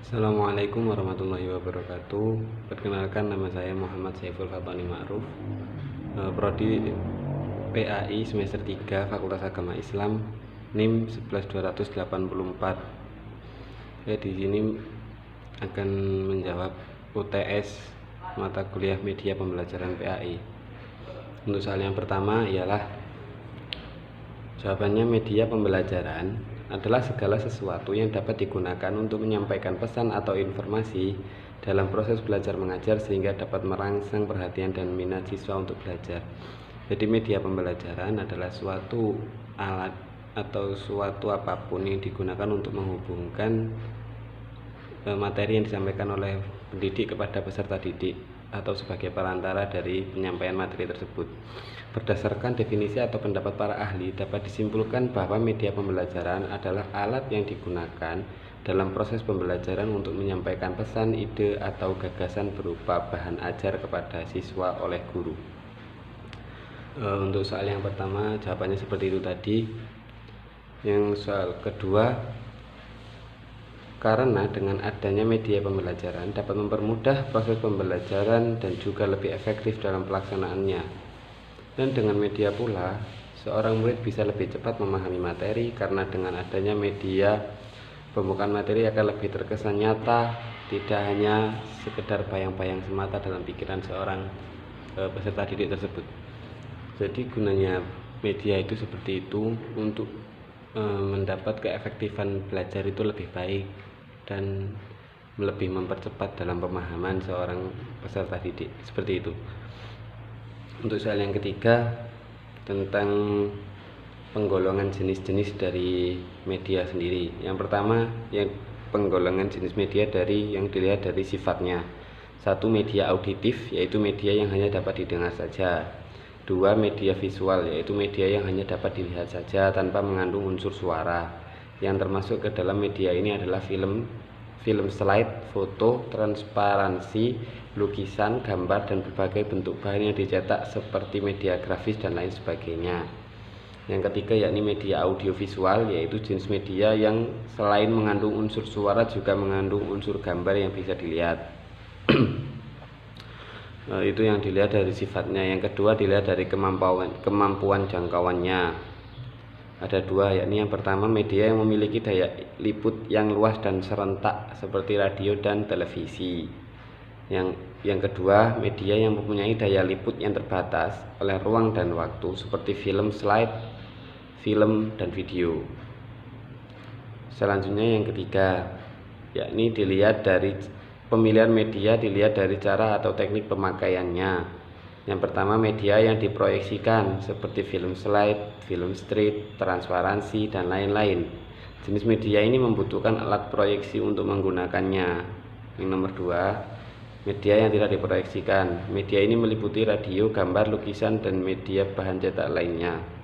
Assalamualaikum warahmatullahi wabarakatuh. Perkenalkan, nama saya Muhammad Saiful Fatani Ma'ruf, Prodi PAI semester 3 Fakultas Agama Islam, NIM 11284. Saya di sini akan menjawab UTS mata kuliah media pembelajaran PAI. Untuk soal yang pertama ialah jawabannya, media pembelajaran adalah segala sesuatu yang dapat digunakan untuk menyampaikan pesan atau informasi dalam proses belajar mengajar sehingga dapat merangsang perhatian dan minat siswa untuk belajar. Jadi media pembelajaran adalah suatu alat atau suatu apapun yang digunakan untuk menghubungkan materi yang disampaikan oleh pendidik kepada peserta didik atau sebagai perantara dari penyampaian materi tersebut. Berdasarkan definisi atau pendapat para ahli, dapat disimpulkan bahwa media pembelajaran adalah alat yang digunakan dalam proses pembelajaran untuk menyampaikan pesan, ide, atau gagasan berupa bahan ajar kepada siswa oleh guru. Untuk soal yang pertama, jawabannya seperti itu tadi. Yang soal kedua, karena dengan adanya media pembelajaran dapat mempermudah proses pembelajaran dan juga lebih efektif dalam pelaksanaannya. Dan dengan media pula, seorang murid bisa lebih cepat memahami materi karena dengan adanya media, pembukaan materi akan lebih terkesan nyata, tidak hanya sekedar bayang-bayang semata dalam pikiran seorang peserta didik tersebut. Jadi gunanya media itu seperti itu untuk mendapat keefektifan belajar itu lebih baik dan lebih mempercepat dalam pemahaman seorang peserta didik, seperti itu. Untuk soal yang ketiga, tentang penggolongan jenis-jenis dari media sendiri. Yang pertama, yang penggolongan jenis media yang dilihat dari sifatnya. Satu, media auditif, yaitu media yang hanya dapat didengar saja. Dua, media visual, yaitu media yang hanya dapat dilihat saja tanpa mengandung unsur suara. Yang termasuk ke dalam media ini adalah film slide, foto, transparansi, lukisan, gambar, dan berbagai bentuk bahan yang dicetak seperti media grafis dan lain sebagainya. Yang ketiga yakni media audiovisual, yaitu jenis media yang selain mengandung unsur suara juga mengandung unsur gambar yang bisa dilihat. Itu yang dilihat dari sifatnya. Yang kedua dilihat dari kemampuan jangkauannya. Ada dua, yakni yang pertama media yang memiliki daya liput yang luas dan serentak seperti radio dan televisi. Yang kedua, media yang mempunyai daya liput yang terbatas oleh ruang dan waktu seperti film slide, film, dan video. Selanjutnya yang ketiga, yakni dilihat dari pemilihan media dilihat dari cara atau teknik pemakaiannya. Yang pertama, media yang diproyeksikan seperti film slide, film strip, transparansi, dan lain-lain. Jenis media ini membutuhkan alat proyeksi untuk menggunakannya. Yang nomor dua, media yang tidak diproyeksikan. Media ini meliputi radio, gambar, lukisan, dan media bahan cetak lainnya.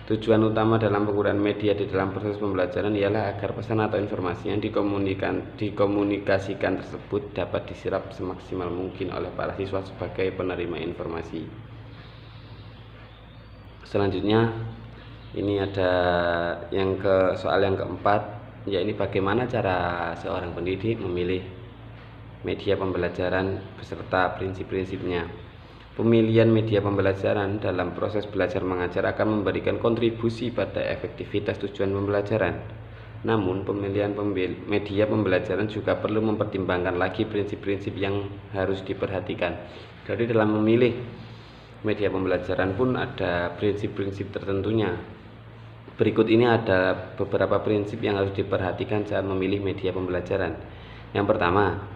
Tujuan utama dalam penggunaan media di dalam proses pembelajaran ialah agar pesan atau informasi yang dikomunikasikan tersebut dapat diserap semaksimal mungkin oleh para siswa sebagai penerima informasi. Selanjutnya, ini ada soal yang keempat, yaitu bagaimana cara seorang pendidik memilih media pembelajaran beserta prinsip-prinsipnya. Pemilihan media pembelajaran dalam proses belajar mengajar akan memberikan kontribusi pada efektivitas tujuan pembelajaran. Namun, pemilihan media pembelajaran juga perlu mempertimbangkan lagi prinsip-prinsip yang harus diperhatikan. Jadi dalam memilih media pembelajaran pun ada prinsip-prinsip tertentunya. Berikut ini ada beberapa prinsip yang harus diperhatikan saat memilih media pembelajaran. Yang pertama,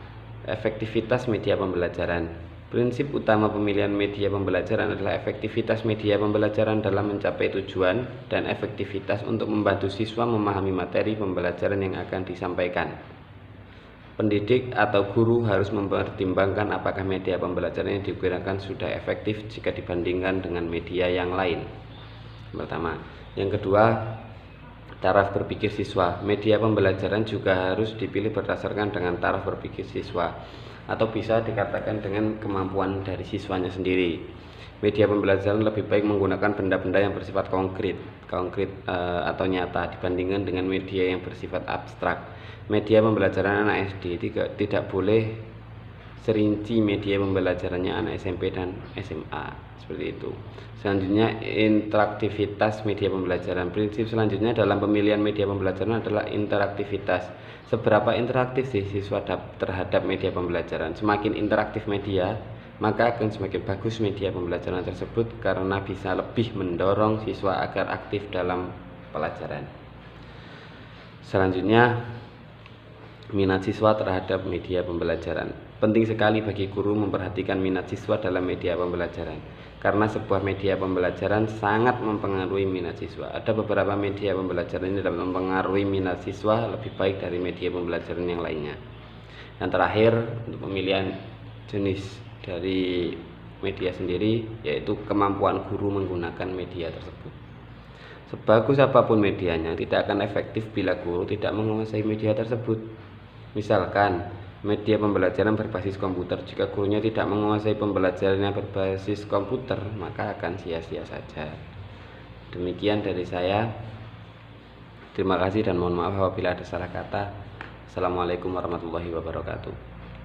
efektivitas media pembelajaran. Prinsip utama pemilihan media pembelajaran adalah efektivitas media pembelajaran dalam mencapai tujuan dan efektivitas untuk membantu siswa memahami materi pembelajaran yang akan disampaikan. Pendidik atau guru harus mempertimbangkan apakah media pembelajaran yang digunakan sudah efektif jika dibandingkan dengan media yang lain. Pertama. Yang kedua, taraf berpikir siswa. Media pembelajaran juga harus dipilih berdasarkan dengan taraf berpikir siswa, atau bisa dikatakan dengan kemampuan dari siswanya sendiri. Media pembelajaran lebih baik menggunakan benda-benda yang bersifat konkret atau nyata dibandingkan dengan media yang bersifat abstrak. Media pembelajaran anak SD tidak boleh serinci media pembelajarannya anak SMP dan SMA, seperti itu. Selanjutnya, interaktivitas media pembelajaran. Prinsip selanjutnya dalam pemilihan media pembelajaran adalah interaktivitas. Seberapa interaktif sih siswa terhadap media pembelajaran? Semakin interaktif media, maka akan semakin bagus media pembelajaran tersebut karena bisa lebih mendorong siswa agar aktif dalam pelajaran. Selanjutnya, minat siswa terhadap media pembelajaran. Penting sekali bagi guru memperhatikan minat siswa dalam media pembelajaran, karena sebuah media pembelajaran sangat mempengaruhi minat siswa. Ada beberapa media pembelajaran ini dapat mempengaruhi minat siswa lebih baik dari media pembelajaran yang lainnya. Dan terakhir, untuk pemilihan jenis dari media sendiri, yaitu kemampuan guru menggunakan media tersebut. Sebagus apapun medianya, tidak akan efektif bila guru tidak menguasai media tersebut. Misalkan, media pembelajaran berbasis komputer, jika gurunya tidak menguasai pembelajaran yang berbasis komputer, maka akan sia-sia saja. Demikian dari saya. Terima kasih dan mohon maaf apabila ada salah kata. Assalamualaikum warahmatullahi wabarakatuh.